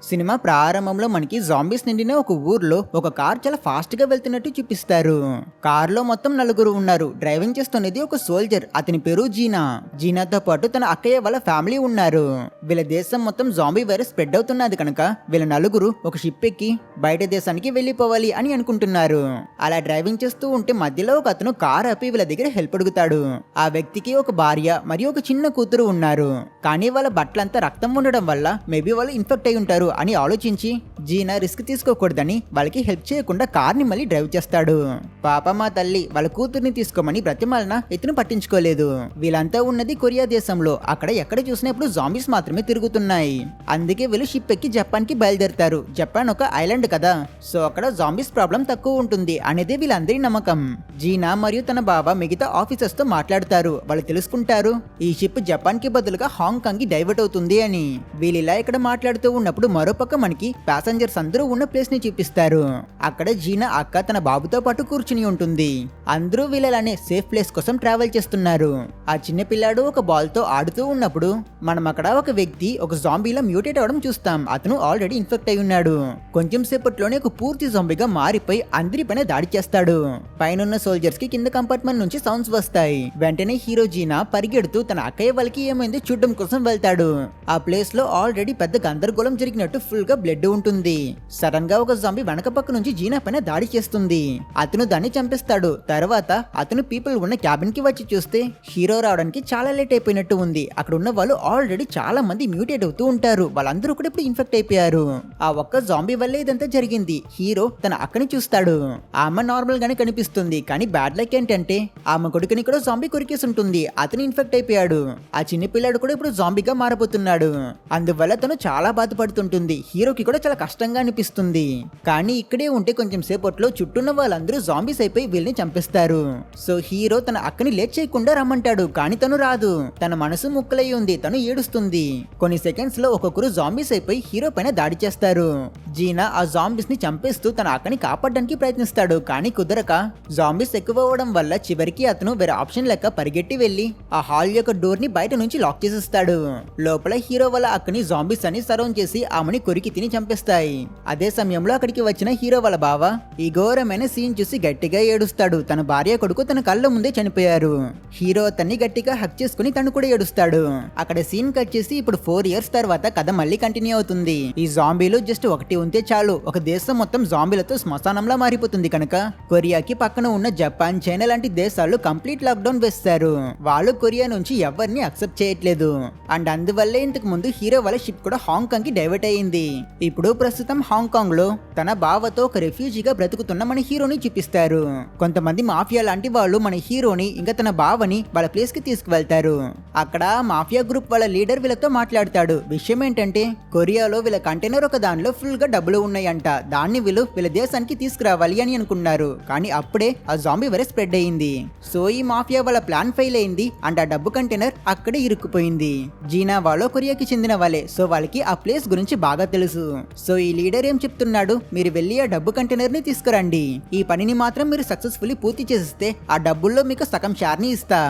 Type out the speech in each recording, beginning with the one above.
Cinema ప్రారంభంలో మనకి zombies నిండిన ఒక ఊర్లో ఒక కార్ చాలా ఫాస్ట్ గా వెళ్తున్నట్టు చూపిస్తారు. కార్ లో మొత్తం నలుగురు ఉన్నారు. డ్రైవింగ్ చేస్తున్నది ఒక సోల్జర్, అతని పేరు జీనా. జీనాతో పాటు తన అక్కయ్య వాళ్ళ ఫ్యామిలీ ఉన్నారు. వీళ్ళ దేశం మొత్తం జాంబీ వైరస్ స్ప్రెడ్ అవుతున్నది కనుక వీళ్ళ నలుగురు ఒక షిప్ ఎక్కి బయట దేశానికి వెళ్ళిపోవాలి అని అనుకుంటున్నారు. అలా డ్రైవింగ్ చేస్తూ ఉంటే మధ్యలో ఒక అతను కార్ ఆపి వీళ్ళ దగ్గర హెల్ప్ అడుగుతాడు. ఆ వ్యక్తికి ఒక భార్య మరియు ఒక చిన్న కూతురు ఉన్నారు. కానీ వాళ్ళ బట్టలంతా రక్తం ఉండడం వల్ల మేబీ వాళ్ళు ఇన్ఫెక్ట్ అయి ఉంటారు అని ఆలోచించి జీనా రిస్క్ తీసుకోకూడదని వాళ్ళకి హెల్ప్ చేయకుండా కార్ ని మళ్ళీ డ్రైవ్ చేస్తాడు. పాప మా తల్లి వాళ్ళ కూతుర్ని తీసుకోమని బ్రతిమాలన ఇతను పట్టించుకోలేదు. వీళ్ళంతా ఉన్నది కొరియా దేశంలో. అక్కడ ఎక్కడ చూసినప్పుడు జాంబీస్ మాత్రమే తిరుగుతున్నాయి. అందుకే వీళ్ళు షిప్ ఎక్కి జపాన్ కి బయలుదేరుతారు. జపాన్ ఒక ఐలాండ్ కదా, సో అక్కడ జాంబీస్ ప్రాబ్లం తక్కువ ఉంటుంది అనేది వీళ్ళందరి నమ్మకం. జీనా మరియు తన బావ మిగతా ఆఫీసర్స్ తో మాట్లాడతారు. వాళ్ళు తెలుసుకుంటారు ఈ షిప్ జపాన్ కి బదులుగా హాంకాంగ్ కి డైవర్ట్ అవుతుంది అని. వీళ్ళు ఇలా ఇక్కడ మాట్లాడుతూ ఉన్నప్పుడు మరోపక్క మనకి ప్యాసింజర్స్ అందరూ ఉన్న ప్లేస్ ని చూపిస్తారు. అక్కడ జీనా అక్క తన బాబుతో పాటు కూర్చుని ఉంటుంది. అందరూ వీళ్ళలానే సేఫ్ ప్లేస్ కోసం ట్రావెల్ చేస్తున్నారు. ఆ చిన్న పిల్లాడు ఒక బాల్ తో ఆడుతూ ఉన్నప్పుడు మనం అక్కడ ఒక వ్యక్తి ఒక జాంబీలా మ్యూటేట్ అవడం చూస్తాం. అతను ఆల్రెడీ ఇన్ఫెక్ట్ అయి ఉన్నాడు. కొంచెం సేపట్లోనే ఒక పూర్తి జాంబీగా మారిపోయి అందరిపైన దాడి చేస్తాడు. పైన సోల్జర్స్ కి కింద కంపార్ట్మెంట్ నుంచి సౌండ్స్ వస్తాయి. వెంటనే హీరో జీనా పరిగెడుతూ తన అక్కయ్య వాళ్ళకి ఏమైంది చూడడం కోసం వెళ్తాడు. ఆ ప్లేస్ లో ఆల్రెడీ పెద్ద గందరగోళం జరిగినట్టు ఫుల్ గా బ్లడ్ ఉంటుంది. సడన్ గా ఒక జాంబీ వెనక పక్క నుంచి జీనా పైన దాడి చేస్తుంది. అతను దాన్ని చంపేస్తాడు. తర్వాత అతను పీపుల్ ఉన్న క్యాబిన్ కి వచ్చి చూస్తే హీరో రావడానికి చాలా లేట్ అయిపోయినట్టు ఉంది. అక్కడ ఉన్న వాళ్ళు ఆల్రెడీ చాలా మంది మ్యూటేట్ అవుతూ ఉంటారు. వాళ్ళందరూ కూడా ఇప్పుడు ఇన్ఫెక్ట్ అయిపోయారు. ఆ ఒక్క జాంబీ వల్లే ఇదంతా జరిగింది. హీరో తన అక్కని చూస్తాడు. ఆమె నార్మల్ గానే కనిపిస్తుంది. కానీ బ్యాడ్ లక్ ఏంటంటే ఆమె కొడుకుని కూడా జాంబీ కొరికేసి ఉంటుంది. అతను ఇన్ఫెక్ట్ అయిపోయాడు. ఆ చిన్న పిల్లాడు కూడా ఇప్పుడు జాంబీగా మారబోతున్నాడు. అందువల్ల తను చాలా బాధపడుతుంటుంది. హీరోకి కూడా చాలా కష్టంగా అనిపిస్తుంది. కానీ ఇక్కడే ఉంటే కొంచెం సేపట్లో చుట్టూన్న వాళ్ళందరూ జాంబీస్ అయిపోయి వీళ్ళని చంపేస్తారు. సో హీరో తన అక్కని లేట్ చేయకుండా రమ్మంటాడు. కానీ తను రాదు. తన మనసు ముక్కలై ఉంది. తను ఏడుస్తుంది. కొన్ని సెకండ్స్ లో ఒక్కొక్కరు జాంబీస్ అయిపోయి హీరో పైన దాడి చేస్తారు. జీనా ఆ జాంబీస్ ని చంపేస్తూ తన అక్కని కాపాడడానికి ప్రయత్నిస్తాడు. కానీ కుదరక జాంబీస్ ఎక్కువ అవ్వడం వల్ల చివరికి అతను వేరే ఆప్షన్ లెక్క పరిగెట్టి వెళ్లి ఆ హాల్ యొక్క డోర్ ని బయట నుంచి లాక్ చేసేస్తాడు. లోపల హీరో వాళ్ళ అక్కని జాంబీస్ అని సరౌండ్ చేసి ఆమెని కొరికి తిని చంపేస్తాయి. అదే సమయంలో అక్కడికి వచ్చిన హీరో వాళ్ళ బావ ఈ ఘోరమైన సీన్ చూసి గట్టిగా ఏడుస్తాడు. తన భార్య కొడుకు తన కళ్ళ ముందే చనిపోయారు. హీరో అతన్ని గట్టిగా హక్ చేసుకుని తను కూడా ఏడుస్తాడు. అక్కడ సీన్ కట్ చేసి ఇప్పుడు 4 years తర్వాత కథ మళ్ళీ కంటిన్యూ అవుతుంది. ఈ జాంబీలు జస్ట్ ఒకటి ఉంటే చాలు ఒక దేశం మొత్తం జాంబీలతో శ్మశానంలా మారిపోతుంది కనుక కొరియాకి పక్కన ఉన్న జపాన్, చైనా లాంటి దేశాలు కంప్లీట్ లాక్డౌన్ వేస్తారు. వాళ్ళు కొరియా నుంచి ఎవరిని అక్సెప్ట్ చేయట్లేదు. అండ్ అందువల్లే ఇంతకు ముందు హీరో వాళ్ళ షిప్ కూడా హాంకాంగ్ కి డైవర్ట్ అయ్యింది. ఇప్పుడు ప్రస్తుతం హాంకాంగ్ లో తన బావతో ఒక రెఫ్యూజీగా బ్రతుకుతున్న మన హీరోని చూపిస్తారు. కొంతమంది మాఫియా లాంటి వాళ్ళు మన హీరోని ఇంకా తన బావని వాళ్ళ ప్లేస్ కి తీసుకువెళ్తారు. అక్కడ మాఫియా గ్రూప్ వాళ్ళ లీడర్ వీళ్ళతో మాట్లాడతాడు. విషయం ఏంటంటే కొరియాలో వీళ్ళ కంటైనర్ ఒక దానిలో ఫుల్ గా డబ్బులు ఉన్నాయంట. దాన్ని వీళ్ళ దేశానికి తీసుకురావాలి అని అనుకున్నారు. కానీ అప్పుడే ఆ జాంబీ వైరస్ స్ప్రెడ్ అయ్యింది. సో ఈ మాఫియా వాళ్ళ ప్లాన్ ఫెయిల్ అయింది. అండ్ ఆ డబ్బు కంటైనర్ అక్కడే ఇరుక్కుపోయింది. జీనా వాళ్ళు కొరియాకి చెందిన వాళ్ళే. సో వాళ్ళకి ఆ ప్లేస్ గురించి బాగా తెలుసు. సో ఈ లీడర్ ఏం చెప్తున్నాడు, మీరు వెళ్ళి ఆ డబ్బు కంటైనర్ ని తీసుకురండి. ఈ పనిని మాత్రం మీరు సక్సెస్ఫుల్లీ పూర్తి చేస్తే ఆ డబ్బుల్లో మీకు సగం షేర్ ని ఇస్తా.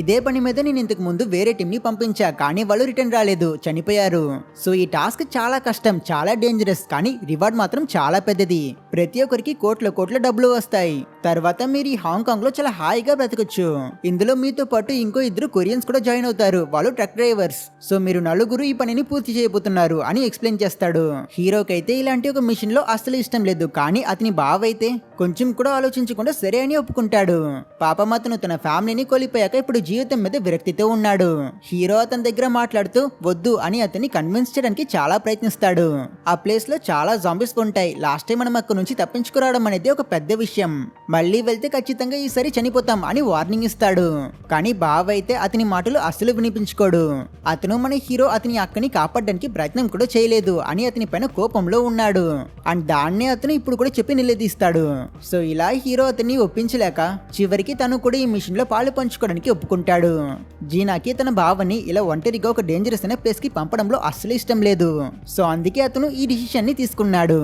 ఇదే పని మీద నేను ఇంతకు ముందు వేరే టీం ని పంపించా. కానీ వాళ్ళు రిటర్న్ రాలేదు, చనిపోయారు. సో ఈ టాస్క్ చాలా కష్టం, చాలా డేంజరస్. కానీ రివార్డ్ మాత్రం చాలా పెద్దది. ప్రతి ఒక్కరికి కోట్ల డబ్బులు వస్తాయి. తర్వాత మీరు ఈ హాంకాంగ్ లో చాలా హాయిగా బ్రతకొచ్చు. ఇందులో మీతో పాటు ఇంకో 2 కొరియన్స్ కూడా జాయిన్ అవుతారు. వాళ్ళు ట్రక్ డ్రైవర్స్. సో మీరు నలుగురు ఈ పనిని పూర్తి చేయబోతున్నారు అని ఎక్స్ప్లెయిన్ చేస్తాడు. హీరోకైతే ఇలాంటి ఒక మిషన్ లో అస్సలు ఇష్టం లేదు. కానీ అతని బావ అయితే కొంచెం కూడా ఆలోచించకుండా సరే అని ఒప్పుకుంటాడు. పాపం అతను తన ఫ్యామిలీని కోల్పోయాక ఇప్పుడు జీవితం మీద విరక్తితో ఉన్నాడు. హీరో అతని దగ్గర మాట్లాడుతూ వద్దు అని అతన్ని కన్విన్స్ చేయడానికి చాలా ప్రయత్నిస్తాడు. ఆ ప్లేస్ లో చాలా జాంబీస్ ఉంటాయి. లాస్ట్ టైం మనం అక్కడ నుంచి తప్పించుకురావడం అనేది ఒక పెద్ద విషయం. మళ్ళీ వెళ్తే ఖచ్చితంగా ఈసారి చనిపోతాం అని వార్నింగ్ ఇస్తాడు. కానీ బావ అయితే అతని మాటలు అస్సలు వినిపించుకోడు. అతను మన హీరో అతని అక్కని కాపాడడానికి ప్రయత్నం కూడా చేయలేదు అని అతని పైన కోపంలో ఉన్నాడు. అండ్ దాన్నే అతను ఇప్పుడు కూడా చెప్పి నిలదీస్తాడు. సో ఇలా హీరో అతన్ని ఒప్పించలేక చివరికి తను కూడా ఈ మిషన్ లో పాలు పంచుకోవడానికి ఒప్పుకుంటాడు. జీనాకి తన బావని ఇలా ఒంటరిగా ఒక డేంజరస్ అనే ప్లేస్ కి పంపడంలో అస్సలు ఇష్టం లేదు. సో అందుకే అతను ఈ డిసిషన్ ని తీసుకున్నాడు.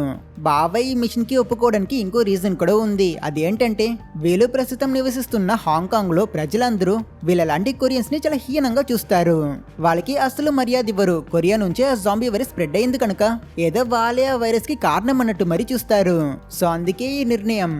బావ ఈ మిషన్ కి ఒప్పుకోవడానికి ఇంకో రీజన్ కూడా ఉంది. అదేంటంటే వీళ్ళు ప్రస్తుతం నివసిస్తున్న హాంకాంగ్ లో ప్రజలందరూ వీళ్ళలాంటి కొరియన్స్ ని చాలా హీనంగా చూస్తారు. వాళ్ళకి అసలు మర్యాద ఇవ్వరు. కొరియా నుంచే ఆ జాంబీ వైరస్ స్ప్రెడ్ అయింది కనుక ఏదో వాళ్ళే ఆ వైరస్ కి కారణం అన్నట్టు మరి చూస్తారు. సో అందుకే ఈ నిర్ణయం.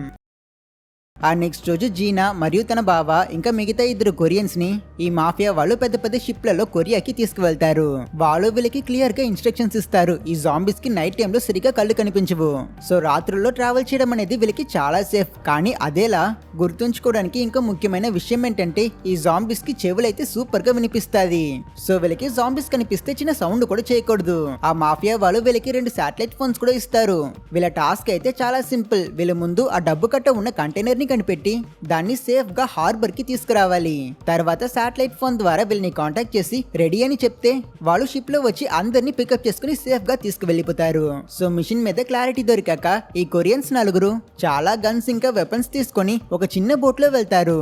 ఆ నెక్స్ట్ రోజు జీనా మరియు తన బావ ఇంకా మిగతా ఇద్దరు కొరియన్స్ ని ఈ మాఫియా వాళ్ళు పెద్ద పెద్ద షిప్లలో కొరియాకి తీసుకువెళ్తారు. వాళ్ళు వీళ్ళకి క్లియర్ గా ఇన్స్ట్రక్షన్స్ ఇస్తారు. ఈ జాంబీస్ కి నైట్ టైంలో సరిగా కళ్ళు కనిపించవు. సో రాత్రుల్లో ట్రావెల్ చేయడం అనేది వీళ్ళకి చాలా సేఫ్. కానీ అదేలా గుర్తుంచుకోవడానికి ఇంకో ముఖ్యమైన విషయం ఏంటంటే ఈ జాంబీస్ కి చెవులైతే సూపర్ గా వినిపిస్తాది. సో వీళ్ళకి జాంబీస్ కనిపిస్తే చిన్న సౌండ్ కూడా చేయకూడదు. ఆ మాఫియా వాళ్ళు వీళ్ళకి 2 శాటిలైట్ ఫోన్స్ కూడా ఇస్తారు. వీళ్ళ టాస్క్ అయితే చాలా సింపుల్. వీళ్ళ ముందు ఆ డబ్బు కట్ట ఉన్న కంటైనర్ ని కనిపెట్టి దాన్ని సేఫ్ గా హార్బర్ కి తీసుకురావాలి. తర్వాత శాటిలైట్ ఫోన్ ద్వారా వీళ్ళని కాంటాక్ట్ చేసి రెడీ అని చెప్తే వాళ్ళు షిప్ లో వచ్చి అందరినీ పికప్ చేసుకుని సేఫ్ గా తీసుకువెళ్ళిపోతారు. సో మిషన్ మీద క్లారిటీ దొరికాక ఈ కొరియన్స్ నలుగురు చాలా గన్స్ ఇంకా వెపన్స్ తీసుకొని ఒక చిన్న బోట్ లో వెళ్తారు.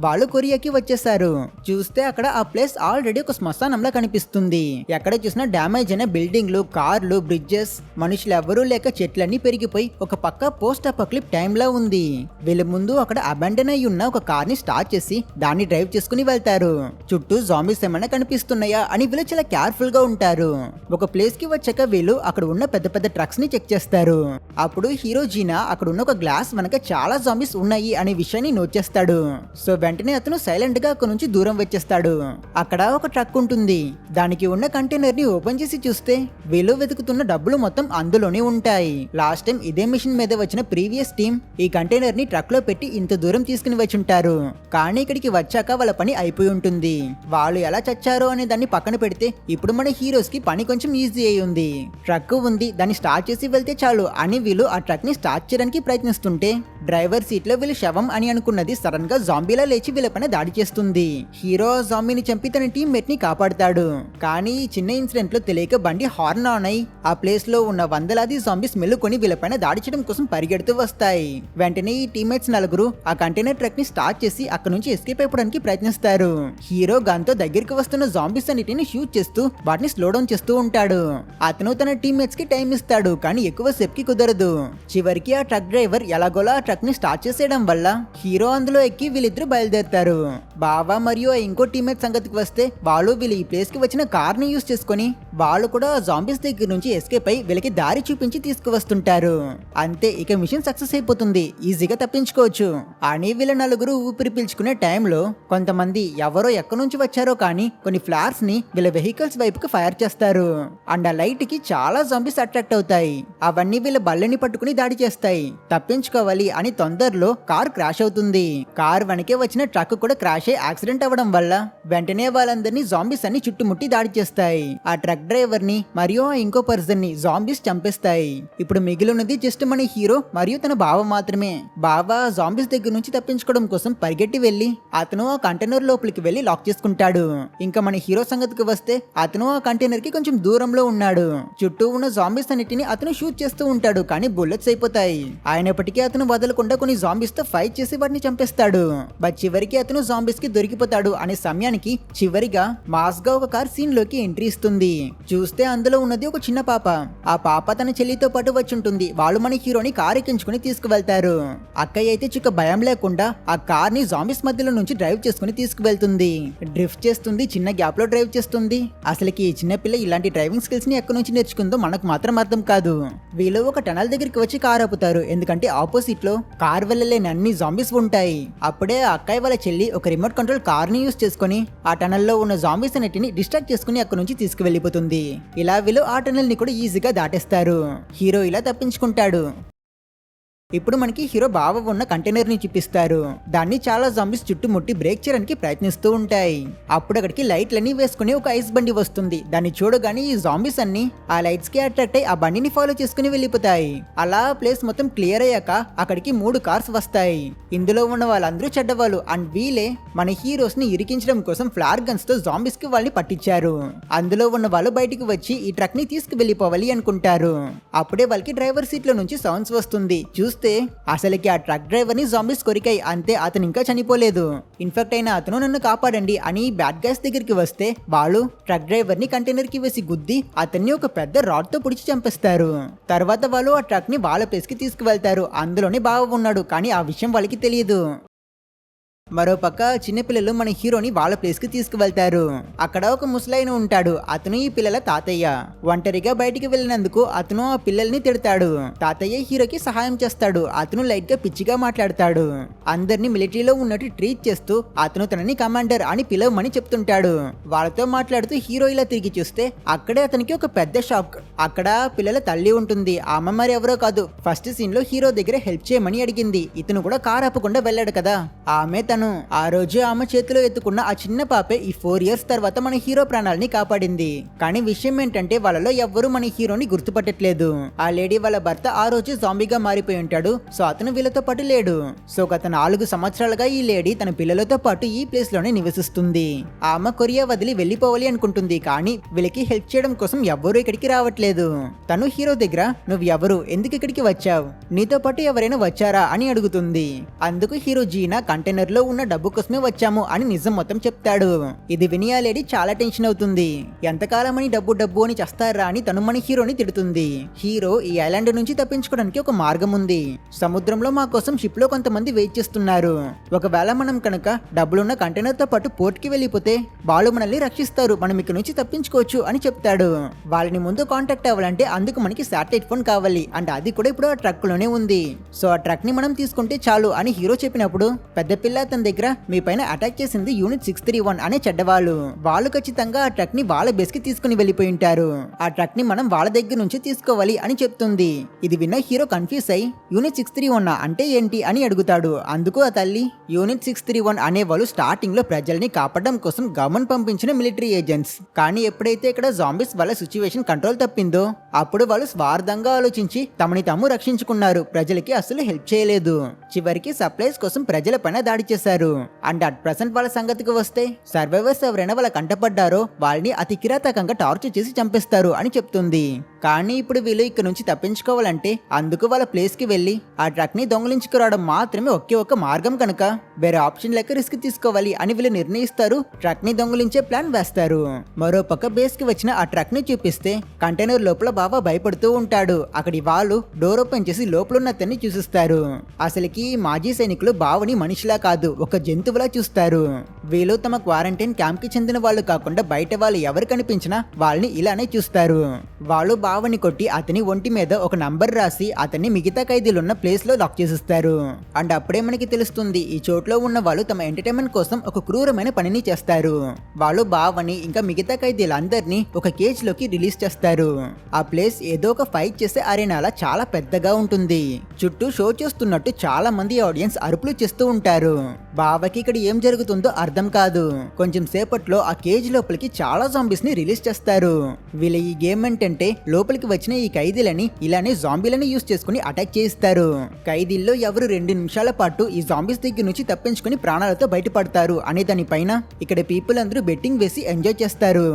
వాళ్ళు కొరియాకి వచ్చేసారు. చూస్తే అక్కడ ఆ ప్లేస్ ఆల్రెడీ ఒక శ్మశానంలా కనిపిస్తుంది. ఎక్కడ చూసినా డ్యామేజ్ అయిన బిల్డింగ్లు, కార్లు, బ్రిడ్జెస్, మనుషులు ఎవరూ లేక చెట్లన్నీ పెరిగిపోయి ఒక పక్క పోస్ట్ అపోక్లిప్ టైమ్ లా ఉంది. వీళ్ళ ముందు అక్కడ అబాండన్ అయి ఉన్న ఒక కార్ ని స్టార్ట్ చేసి దాన్ని డ్రైవ్ చేసుకుని వెళ్తారు. చుట్టూ జాంబీస్ ఏమైనా కనిపిస్తున్నాయా అని వీళ్ళు చాలా కేర్ఫుల్ గా ఉంటారు. ఒక ప్లేస్ కి వచ్చాక వీళ్ళు అక్కడ ఉన్న పెద్ద పెద్ద ట్రక్స్ ని చెక్ చేస్తారు. అప్పుడు హీరో జీనా అక్కడ ఉన్న ఒక గ్లాస్ వెనక చాలా జాంబీస్ ఉన్నాయి అనే విషయాన్ని నోట్ చేస్తాడు. సో వెంటనే అతను సైలెంట్ గా అక్కడ నుంచి దూరం వచ్చేస్తాడు. అక్కడ ఒక ట్రక్ ఉంటుంది. దానికి ఉన్న కంటైనర్ ని ఓపెన్ చేసి చూస్తే వీళ్ళు వెతుకుతున్న డబ్బులు మొత్తం అందులోనే ఉంటాయి. లాస్ట్ టైం ఇదే మిషన్ మీద వచ్చిన ప్రీవియస్ టీం ఈ కంటైనర్ ని ట్రక్ లో పెట్టి ఇంత దూరం తీసుకుని వచ్చి ఉంటారు. కానీ ఇక్కడికి వచ్చాక వాళ్ళ పని అయిపోయి ఉంటుంది. వాళ్ళు ఎలా చచ్చారో అనే దాన్ని పక్కన పెడితే ఇప్పుడు మన హీరోస్ కి పని కొంచెం ఈజీ అయి ఉంది. ట్రక్ ఉంది, దాన్ని స్టార్ట్ చేసి వెళ్తే చాలు అని వీళ్ళు ఆ ట్రక్ ని స్టార్ట్ చేయడానికి ప్రయత్నిస్తుంటే డ్రైవర్ సీట్ లో వీళ్ళు శవం అని అనుకున్నది సడన్ గా జాంబీలా లేచి వీళ్ళ పైన దాడి చేస్తుంది. హీరో జాంబీని చంపి తన టీమ్మేట్ ని కాపాడుతాడు. కానీ ఈ చిన్న ఇన్సిడెంట్ లో తెలియక బండి హార్న్ ఆన్ అయి ఆ ప్లేస్ లో ఉన్న వందలాది జాంబీస్ మెల్లుకొని వీళ్ళ పైన దాడి చేయడం కోసం పరిగెడుతూ వస్తాయి. వెంటనే ఈ టీమ్మేట్స్ నలుగురు ఆ కంటైనర్ ట్రక్ ని స్టార్ట్ చేసి అక్కడ నుంచి ఎస్కేప్ అయిపోవడానికి ప్రయత్నిస్తారు. హీరో గన్ తో దగ్గరికి వస్తున్న జాంబీస్ అన్నిటిని షూట్ చేస్తూ వాటిని స్లో డౌన్ చేస్తూ ఉంటాడు. అతను తన టీమ్మేట్స్ కి టైం ఇస్తాడు, కానీ ఎక్కువ సేపు కి కుదరదు. చివరికి ఆ ట్రక్ డ్రైవర్ ఎలాగోలా ఆ ట్రక్ ని స్టార్ట్ చేసేయడం వల్ల హీరో అందులో ఎక్కి వీళ్ళిద్దరు బయలుదేరుతారు. బావా మరియు ఇంకో టీమ్మేట్ సంగతికి వస్తే వాళ్ళు వీళ్ళు ఈ ప్లేస్ కి వచ్చిన కార్ ని యూస్ చేసుకుని వాళ్ళు కూడా జాంబీస్ దగ్గర నుంచి ఎస్కేప్ అయి వీళ్ళకి దారి చూపించి తీసుకువస్తుంటారు. అంతే, ఇక మిషన్ సక్సెస్ అయిపోతుంది. ఈజీగా తప్పించుకోవచ్చు అని వీళ్ళ నలుగురు ఊపిరి పీల్చుకునే టైంలో కొంతమంది ఎవరో ఎక్కడి నుంచి వచ్చారో కానీ కొన్ని ఫ్లార్స్ ని వీళ్ళ వెహికల్స్ వైపుకి ఫైర్ చేస్తారు. అండ్ ఆ లైట్ కి చాలా జాంబీస్ అట్రాక్ట్ అవుతాయి. అవన్నీ వీళ్ళ బళ్ళని పట్టుకుని దాడి చేస్తాయి. తప్పించుకోవాలి అని తొందరలో కార్ క్రాష్ అవుతుంది. కార్ వెనకే వచ్చిన ట్రక్ కూడా క్రాష్ అయ్యి యాక్సిడెంట్ అవ్వడం వల్ల వెంటనే వాళ్ళందరినీ జాంబీస్ అన్ని చుట్టుముట్టి దాడి చేస్తాయి. ఆ ట్రక్ డ్రైవర్ ని మరియు ఇంకో పర్సన్ ని జాంబీస్ చంపేస్తాయి. ఇప్పుడు మిగిలినది జస్ట్ మన హీరో మరియు తన బావ మాత్రమే. బావ జాంబీస్ దగ్గర నుంచి తప్పించుకోవడం కోసం పరిగెట్టి వెళ్లి అతను ఆ కంటైనర్ లోపలికి వెళ్లి లాక్ చేసుకుంటాడు. ఇంకా మన హీరో సంగతికి వస్తే అతను ఆ కంటైనర్ కి కొంచెం దూరంలో ఉన్నాడు. చుట్టూ ఉన్న జాంబీస్ అన్నిటిని అతను షూట్ చేస్తూ ఉంటాడు, కానీ బుల్లెట్స్ అయిపోతాయి. అయినప్పటికీ అతను వదలకుండా కొన్ని జాంబీస్ తో ఫైట్ చేసి వాటిని చంపేస్తాడు. బట్ చివరికి అతను జాంబీస్ కి దొరికిపోతాడు. అనే సమయానికి చివరిగా మాస్ గా ఒక కార్ సీన్ లోకి ఎంట్రీ ఇస్తుంది. చూస్తే అందులో ఉన్నది ఒక చిన్న పాప. ఆ పాప తన చెల్లితో పాటు వచ్చి ఉంటుంది. వాళ్ళు మన హీరోని కార్ ఎక్కించుకుని తీసుకువెళ్తారు. అక్కయ్య అయితే చుక్క భయం లేకుండా ఆ కార్ ని జాంబీస్ మధ్యలో నుంచి డ్రైవ్ చేసుకుని తీసుకువెళ్తుంది. డ్రిఫ్ట్ చేస్తుంది, చిన్న గ్యాప్ లో డ్రైవ్ చేస్తుంది. అసలుకి ఈ చిన్న పిల్ల ఇలాంటి డ్రైవింగ్ స్కిల్స్ ని ఎక్కడి నుంచి నేర్చుకుందో మనకు మాత్రం అర్థం కాదు. వీళ్ళు ఒక టనల్ దగ్గరికి వచ్చి కార్ ఆపుతారు. ఎందుకంటే ఆపోజిట్ లో కార్ వెళ్ళలేని అన్ని జాంబీస్ ఉంటాయి. అప్పుడే ఆ అక్కయ్య వాళ్ళ చెల్లి ఒక రిమోట్ కంట్రోల్ కార్ ని యూస్ చేసుకుని ఆ టనల్ లో ఉన్న జాంబీస్ అన్నిటిని డిస్ట్రాక్ట్ చేసుకుని అక్కడ నుంచి తీసుకువెళ్ళిపోతుంది. ఇలా వీళ్ళు ఆ టనల్ ని కూడా ఈజీగా దాటేస్తారు. హీరో ఇలా తప్పించుకుంటాడు. ఇప్పుడు మనకి హీరో బావ ఉన్న కంటైనర్ ని చూపిస్తారు. దాన్ని చాలా జాంబీస్ చుట్టుముట్టి బ్రేక్ చేయడానికి ప్రయత్నిస్తూ ఉంటాయి. అప్పుడు అక్కడికి లైట్లన్నీ వేసుకుని ఒక ఐస్ బండి వస్తుంది. దాన్ని చూడగానే ఈ జాంబీస్ అన్ని ఆ లైట్స్ కి అట్రాక్ట్ అయ్యి ఆ బండిని ఫాలో చేసుకుని వెళ్ళిపోతాయి. అలా ప్లేస్ మొత్తం క్లియర్ అయ్యాక అక్కడికి 3 కార్స్ వస్తాయి. ఇందులో ఉన్న వాళ్ళందరూ చెడ్డవాళ్ళు. అండ్ వీలే మన హీరోస్ ని ఇరికించడం కోసం ఫ్లార్ గన్స్ తో జాంబీస్ కి వాళ్ళని పట్టించారు. అందులో ఉన్న వాళ్ళు బయటికి వచ్చి ఈ ట్రక్ ని తీసుకువెళ్ళిపోవాలి అనుకుంటారు. అప్పుడే వాళ్ళకి డ్రైవర్ సీట్ లో నుంచి సౌండ్స్ వస్తుంది. చూస్తే చూస్తే అసలుకి ఆ ట్రక్ డ్రైవర్ ని జాంబీస్ కొరికాయి. అంతే, అతను ఇంకా చనిపోలేదు. ఇన్ఫెక్ట్ అయిన అతను నన్ను కాపాడండి అని బ్యాడ్ గైస్ దగ్గరికి వస్తే వాళ్ళు ట్రక్ డ్రైవర్ ని కంటైనర్ కి వేసి గుద్ది అతన్ని ఒక పెద్ద రాడ్ తో పుడిచి చంపేస్తారు. తర్వాత వాళ్ళు ఆ ట్రక్ ని వాళ్ళ ప్లేస్ కి తీసుకువెళ్తారు. అందులోనే బావ ఉన్నాడు, కానీ ఆ విషయం వాళ్ళకి తెలియదు. మరోపక్క చిన్నపిల్లలు మన హీరోని వాళ్ళ ప్లేస్ కి తీసుకువెళ్తారు. అక్కడ ఒక ముసలాయన ఉంటాడు. అతను ఈ పిల్లల తాతయ్య. ఒంటరిగా బయటికి వెళ్ళినందుకు అతను ఆ పిల్లల్ని తిడతాడు. తాతయ్య హీరోకి సహాయం చేస్తాడు. అతను లైట్ గా పిచ్చిగా మాట్లాడతాడు. అందరినీ మిలిటరీలో ఉన్నట్టు ట్రీట్ చేస్తూ అతను తనని కమాండర్ అని పిలవమని చెప్తుంటాడు. వాళ్ళతో మాట్లాడుతూ హీరో ఇలా తిరిగి చూస్తే అక్కడే అతనికి ఒక పెద్ద షాక్. అక్కడ పిల్లల తల్లి ఉంటుంది. ఆమె మరి ఎవరో కాదు, ఫస్ట్ సీన్ లో హీరో దగ్గర హెల్ప్ చేయమని అడిగింది. ఇతను కూడా కారు ఆపకుండా వెళ్ళాడు కదా, ఆమె ఆ రోజు ఆమె చేతిలో ఎత్తుకున్న ఆ చిన్న పాపే ఈ 4 years తర్వాత మన హీరో ప్రాణాలని కాపాడింది. కానీ విషయం ఏంటంటే వాళ్ళలో ఎవ్వరూ మన హీరోని గుర్తుపట్టట్లేదు. ఆ లేడీ వాళ్ళ భర్త ఆ రోజు జాంబీగా మారిపోయి ఉంటాడు. సో అతను వీళ్ళతో పాటు లేడు. సో గత 4 సంవత్సరాలుగా ఈ లేడీ తన పిల్లలతో పాటు ఈ ప్లేస్ లోనే నివసిస్తుంది. ఆమె కొరియా వదిలి వెళ్లిపోవాలి అనుకుంటుంది. కానీ వీళ్ళకి హెల్ప్ చేయడం కోసం ఎవ్వరూ ఇక్కడికి రావట్లేదు. తను హీరో దగ్గర నువ్వు ఎవరు, ఎందుకు ఇక్కడికి వచ్చావు, నీతో పాటు ఎవరైనా వచ్చారా అని అడుగుతుంది. అందుకు హీరో జీనా కంటైనర్ లో ఉన్న డబ్బు కోసమే వచ్చాము అని నిజం మొత్తం చెప్తాడు. ఇది విని ఆ లేడీ చాలా టెన్షన్ అవుతుంది. ఎంతకాలమని డబ్బు డబ్బు అని చేస్తారా అని తను మన హీరోని తిడుతుంది. హీరో ఈ ఐలాండ్ నుంచి తప్పించుకోవడానికి ఒక మార్గం ఉంది. సముద్రంలో మా కోసం షిప్ లో కొంతమంది వెయిట్ చేస్తున్నారు. ఒకవేళ మనం కనుక డబ్బులున్న కంటైనర్ తో పాటు పోర్ట్ కి వెళ్ళిపోతే వాళ్ళు మనల్ని రక్షిస్తారు, మనం ఇక్కడ నుంచి తప్పించుకోవచ్చు అని చెప్తాడు. వాళ్ళని ముందు కాంటాక్ట్ అవ్వాలంటే అందుకు మనకి శాటిలైట్ ఫోన్ కావాలి. అండ్ అది కూడా ఇప్పుడు ఆ ట్రక్ లోనే ఉంది. సో ఆ ట్రక్ ని మనం తీసుకుంటే చాలు అని హీరో చెప్పినప్పుడు పెద్ద పిల్ల తన దగ్గర మీ పైన అటాక్ చేసింది యూనిట్ 631 అనే చెడ్డవాళ్ళు. వాళ్ళు ఖచ్చితంగా ఆ ట్రక్ ని వాళ్ళ బేస్ కి తీసుకుని వెళ్ళిపోయి ఉంటారు. ఆ ట్రక్ ని మనం వాళ్ళ దగ్గర నుంచి తీసుకోవాలి అని చెప్తుంది. ఇది విన్న హీరో కన్ఫ్యూజ్ అయి యూనిట్ 631 అంటే ఏంటి అని అడుగుతాడు. అందుకు ఆ తల్లి యూనిట్ 631 అనేవాళ్ళు స్టార్టింగ్ లో ప్రజల్ని కాపాడడం కోసం గవర్నమెంట్ పంపించిన మిలిటరీ ఏజెంట్స్. కానీ ఎప్పుడైతే ఇక్కడ జాంబీస్ వల్ల సిచ్యువేషన్ కంట్రోల్ తప్పిందో అప్పుడు వాళ్ళు స్వార్థంగా ఆలోచించి తమని తాము రక్షించుకున్నారు. ప్రజలకి అసలు హెల్ప్ చేయలేదు. చివరికి సప్లైస్ కోసం ప్రజల పైన దాడి చేశారు. అండ్ అట్ ప్రెసెంట్ వాళ్ళ సంగతికి వస్తే సర్వైవర్స్ ఎవరైనా వాళ్ళ కంటపడ్డారో వాళ్ళని అతి కిరాతకంగా టార్చర్ చేసి చంపేస్తారు అని చెప్తుంది. కానీ ఇప్పుడు వీళ్ళు ఇక్కడ నుంచి తప్పించుకోవాలంటే అందుకు వాళ్ళ ప్లేస్ కి వెళ్లి ఆ ట్రక్ ని దొంగలించుకురావడం మాత్రమే ఒకే ఒక మార్గం కనుక వేరే ఆప్షన్ లేక రిస్క్ తీసుకోవాలి అని వీళ్ళు నిర్ణయిస్తారు. ట్రక్ ని దొంగలించే ప్లాన్ వేస్తారు. మరోపక్క బేస్ కి వచ్చిన ఆ ట్రక్ ని చూపిస్తే కంటైనర్ లోపల బాగా భయపడుతూ ఉంటాడు. అక్కడి వాళ్ళు డోర్ ఓపెన్ చేసి లోపల ఉన్న అతన్ని చూసిస్తారు. అసలుకి మాజీ సైనికులు బావని మనిషిలా కాదు, ఒక జంతువులా చూస్తారు. వీళ్ళు తమ క్వారంటైన్ క్యాంప్ కి చెందిన వాళ్ళు కాకుండా బయట వాళ్ళు ఎవరు కనిపించినా వాళ్ళని ఇలానే చూస్తారు. వాళ్ళు బావని కొట్టి అతని ఒంటి మీద ఒక నంబర్ రాసి అతన్ని మిగతా ఖైదీలున్న ప్లేస్ లో లాక్ చేసిస్తారు. అండ్ అప్పుడే మనకి తెలుస్తుంది ఈ చోట్లో ఉన్న వాళ్ళు తమ ఎంటర్టైన్మెంట్ కోసం ఒక క్రూరమైన పనిని చేస్తారు. వాళ్ళు బావని ఇంకా మిగతా ఖైదీలందరినీ ఒక కేజ్ లోకి రిలీజ్ చేస్తారు. ఆ ప్లేస్ ఏదో ఒక ఫైట్ చేసే అరేనాలా చాలా పెద్దగా ఉంటుంది. చుట్టూ షో చేస్తున్నట్టు చాలా మంది ఆడియన్స్ అరుపులు చేస్తూ ఉంటారు. బావకి ఇక్కడ ఏం జరుగుతుందో అర్థం కాదు. కొంచెం సేపట్లో ఆ కేజ్ లోపలికి చాలా జాంబీస్ ని రిలీజ్ చేస్తారు. వీళ్ళ ఈ గేమ్ ఏంటంటే లోపలికి వచ్చిన ఈ ఖైదీలని ఇలానే జాంబీలని యూస్ చేసుకుని అటాక్ చేయిస్తారు. ఖైదీల్లో ఎవరు 2 నిమిషాల పాటు ఈ జాంబీస్ దగ్గర నుంచి తప్పించుకుని ప్రాణాలతో బయటపడతారు అనే దానిపైన ఇక్కడ పీపుల్ అందరూ బెట్టింగ్ వేసి ఎంజాయ్ చేస్తారు.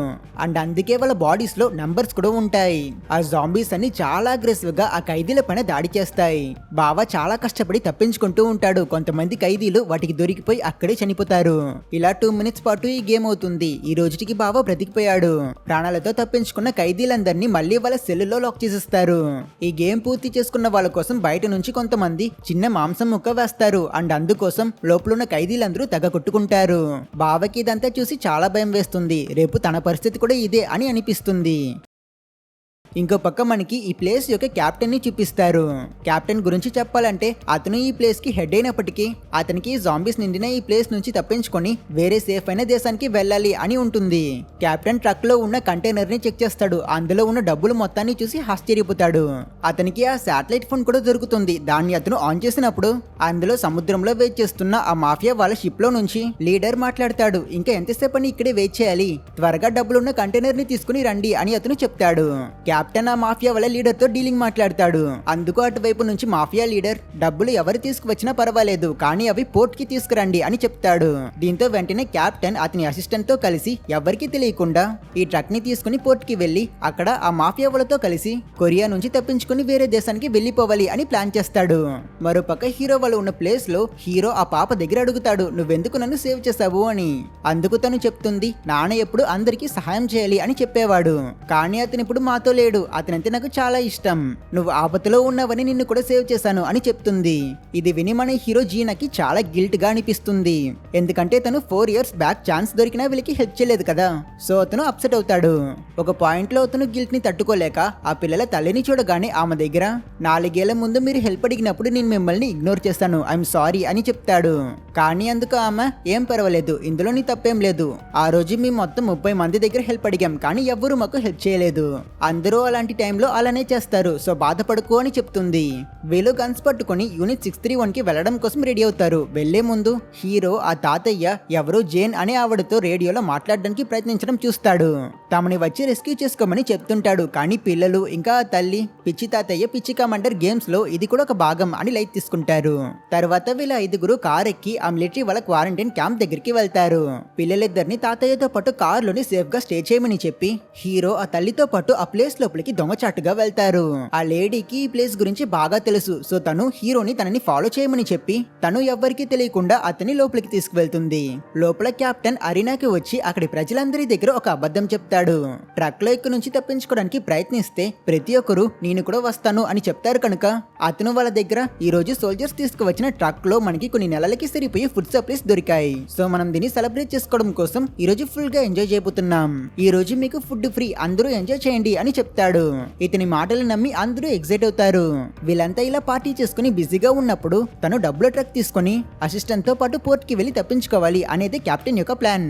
అండ్ అందుకే వాళ్ళ బాడీస్ లో నంబర్స్ కూడా ఉంటాయి. ఆ జాంబీస్ అన్ని చాలా అగ్రెసివ్ గా ఆ ఖైదీల పైన దాడి చేస్తాయి. బావ చాలా కష్టపడి తప్పించుకుంటూ ఉంటాడు. కొంతమంది ఖైదీలు వాటికి దొరికిపోయి అక్కడే చనిపోతారు. ఇలా 2 minutes పాటు ఈ గేమ్ అవుతుంది. ఈ రోజుకి బావ బ్రతికిపోయాడు. ప్రాణాలతో తప్పించుకున్న ఖైదీలందరినీ మళ్ళీ వాళ్ళ సెల్లులో లాక్ చేసిస్తారు. ఈ గేమ్ పూర్తి చేసుకున్న వాళ్ళ కోసం బయట నుంచి కొంతమంది చిన్న మాంసం ముక్క వేస్తారు. అండ్ అందుకోసం లోపలున్న ఖైదీలందరూ తెగ కొట్టుకుంటారు. బావకి ఇదంతా చూసి చాలా భయం వేస్తుంది. రేపు తన పరిస్థితి కూడా ఇదే అని అనిపిస్తుంది. ఇంకో పక్క మనకి ఈ ప్లేస్ యొక్క కెప్టెన్ ని చూపిస్తారు. కెప్టెన్ గురించి చెప్పాలంటే అతను ఈ ప్లేస్ కి హెడ్ అయినప్పటికీ అతనికి జాంబీస్ నిండిన ఈ ప్లేస్ నుంచి తప్పించుకొని వేరే సేఫ్ అయిన దేశానికి వెళ్ళాలి అని ఉంటుంది. కెప్టెన్ ట్రక్ లో ఉన్న కంటైనర్ ని చెక్ చేస్తాడు. అందులో ఉన్న డబ్బులు మొత్తాన్ని చూసి ఆశ్చర్యపోతాడు. అతనికి ఆ శాటిలైట్ ఫోన్ కూడా దొరుకుతుంది. దాన్ని అతను ఆన్ చేసినప్పుడు అందులో సముద్రంలో వెయిట్ చేస్తున్న ఆ మాఫియా వాళ్ళ షిప్ లో నుంచి లీడర్ మాట్లాడతాడు. ఇంకా ఎంతసేపు అని ఇక్కడే వెయిట్ చేయాలి, త్వరగా డబ్బులున్న కంటైనర్ ని తీసుకుని రండి అని అతను చెప్తాడు. కెప్టెన్ ఆ మాఫియా వాళ్ళ లీడర్ తో డీలింగ్ మాట్లాడతాడు. అందుకు అటువైపు నుంచి మాఫియా లీడర్ డబ్బులు ఎవరు తీసుకువచ్చినా పర్వాలేదు, కానీ అవి పోర్ట్ కి తీసుకురండి అని చెప్తాడు. దీంతో వెంటనే కెప్టెన్ అతని అసిస్టెంట్ తో కలిసి ఎవరికి తెలియకుండా ఈ ట్రక్ ని తీసుకుని పోర్ట్ కి వెళ్లి అక్కడ ఆ మాఫియా వాళ్ళతో కలిసి కొరియా నుంచి తప్పించుకుని వేరే దేశానికి వెళ్లిపోవాలి అని ప్లాన్ చేస్తాడు. మరోపక్క హీరో వాళ్ళు ఉన్న ప్లేస్ లో హీరో ఆ పాప దగ్గర అడుగుతాడు, నువ్వెందుకు నన్ను సేవ్ చేసావు అని. అందుకు తను చెప్తుంది, నాన్న ఎప్పుడు అందరికీ సహాయం చేయాలి అని చెప్పేవాడు, కానీ అతను ఇప్పుడు మాతో లేడు, అతనంటే నాకు చాలా ఇష్టం, నువ్వు ఆపదలో ఉన్నవని నిన్ను కూడా సేవ్ చేశాను అని చెప్తుంది. ఇది విని మన హీరో జీనాకి చాలా గిల్ట్ గా అనిపిస్తుంది, ఎందుకంటే తను 4 years బ్యాక్ ఛాన్స్ దొరికినా వీళ్ళకి హెల్ప్ చేయలేదు కదా. సో అతను అప్సెట్ అవుతాడు. ఒక పాయింట్ లో అతను గిల్ట్ ని తట్టుకోలేక ఆ పిల్లల తల్లిని చూడగానే ఆమె దగ్గర 4 ఏళ్ల ముందు మీరు హెల్ప్ అడిగినప్పుడు నేను మిమ్మల్ని ఇగ్నోర్ చేస్తాను, ఐఎమ్ సారీ అని చెప్తాడు. కానీ అందుకు ఆమె, ఏం పర్వాలేదు, ఇందులో నీ తప్పేం లేదు, ఆ రోజు మేము మొత్తం 30 మంది దగ్గర హెల్ప్ అడిగాం, కానీ ఎవ్వరూ మాకు హెల్ప్ చేయలేదు, అందరూ అలాంటి టైంలో అలానే చేస్తారు, సో బాధపడుకో అని చెప్తుంది. వీళ్ళు గన్స్ పట్టుకుని యూనిట్ 631 కి వెళ్లడం కోసం రెడీ అవుతారు. వెళ్లే ముందు హీరో ఆ తాతయ్య ఎవరో జేన్ అనే ఆవిడతో రేడియోలో మాట్లాడడానికి ప్రయత్నించడం చూస్తాడు. తమని వచ్చి రెస్క్యూ చేసుకోమని చెప్తుంటాడు, కానీ పిల్లలు ఇంకా ఆ తల్లి పిచ్చి తాతయ్య పిచ్చి కమాండర్ గేమ్స్ లో ఇది కూడా ఒక భాగం అని లైట్ తీసుకుంటారు. తర్వాత వీళ్ళ 5గురు కార్ ఎక్కి ఆ మిలిటరీ వాళ్ళ క్వారంటైన్ క్యాంప్ దగ్గరికి వెళ్తారు. పిల్లలిద్దరిని తాతయ్యతో పాటు కార్ లోని సేఫ్ గా స్టే చేయమని చెప్పి హీరో ఆ తల్లితో పాటు ఆ ప్లేస్ లోపలికి దొంగచాటుగా వెళ్తారు. ఆ లేడీకి ఈ ప్లేస్ గురించి బాగా తెలుసు, సో తను హీరోని తనని ఫాలో చేయమని చెప్పి తను ఎవ్వరికీ తెలియకుండా అతని లోపలికి తీసుకువెళ్తుంది. లోపల కెప్టెన్ అరీనాకి వచ్చి అక్కడి ప్రజలందరి దగ్గర ఒక అబద్ధం చెప్తాడు. ట్రక్ లో ఇక్కడ నుంచి తప్పించుకోవడానికి ప్రయత్నిస్తే ప్రతి ఒక్కరు నేను కూడా వస్తాను అని చెప్తారు కనుక అతను వాళ్ళ దగ్గర ఈ రోజు సోల్జర్స్ తీసుకువచ్చిన ట్రక్ లో మనకి కొన్ని నెలలకి సరిపోయి ఫుడ్ సప్లైస్ దొరికాయి, సో మనం దీన్ని సెలబ్రేట్ చేసుకోవడం కోసం ఈ రోజు ఫుల్ గా ఎంజాయ్ చేయబోతున్నాం, ఈ రోజు మీకు ఫుడ్ ఫ్రీ, అందరూ ఎంజాయ్ చేయండి అని చెప్తాడు. ఇతని మాటలు నమ్మి అందరూ ఎగ్జైట్ అవుతారు. వీళ్ళంతా ఇలా పార్టీ చేసుకుని బిజీగా ఉన్నప్పుడు తను డబ్బుల ట్రక్ తీసుకుని అసిస్టెంట్ తో పాటు పోర్ట్ కి వెళ్లి తప్పించుకోవాలి అనేది కెప్టెన్ యొక్క ప్లాన్.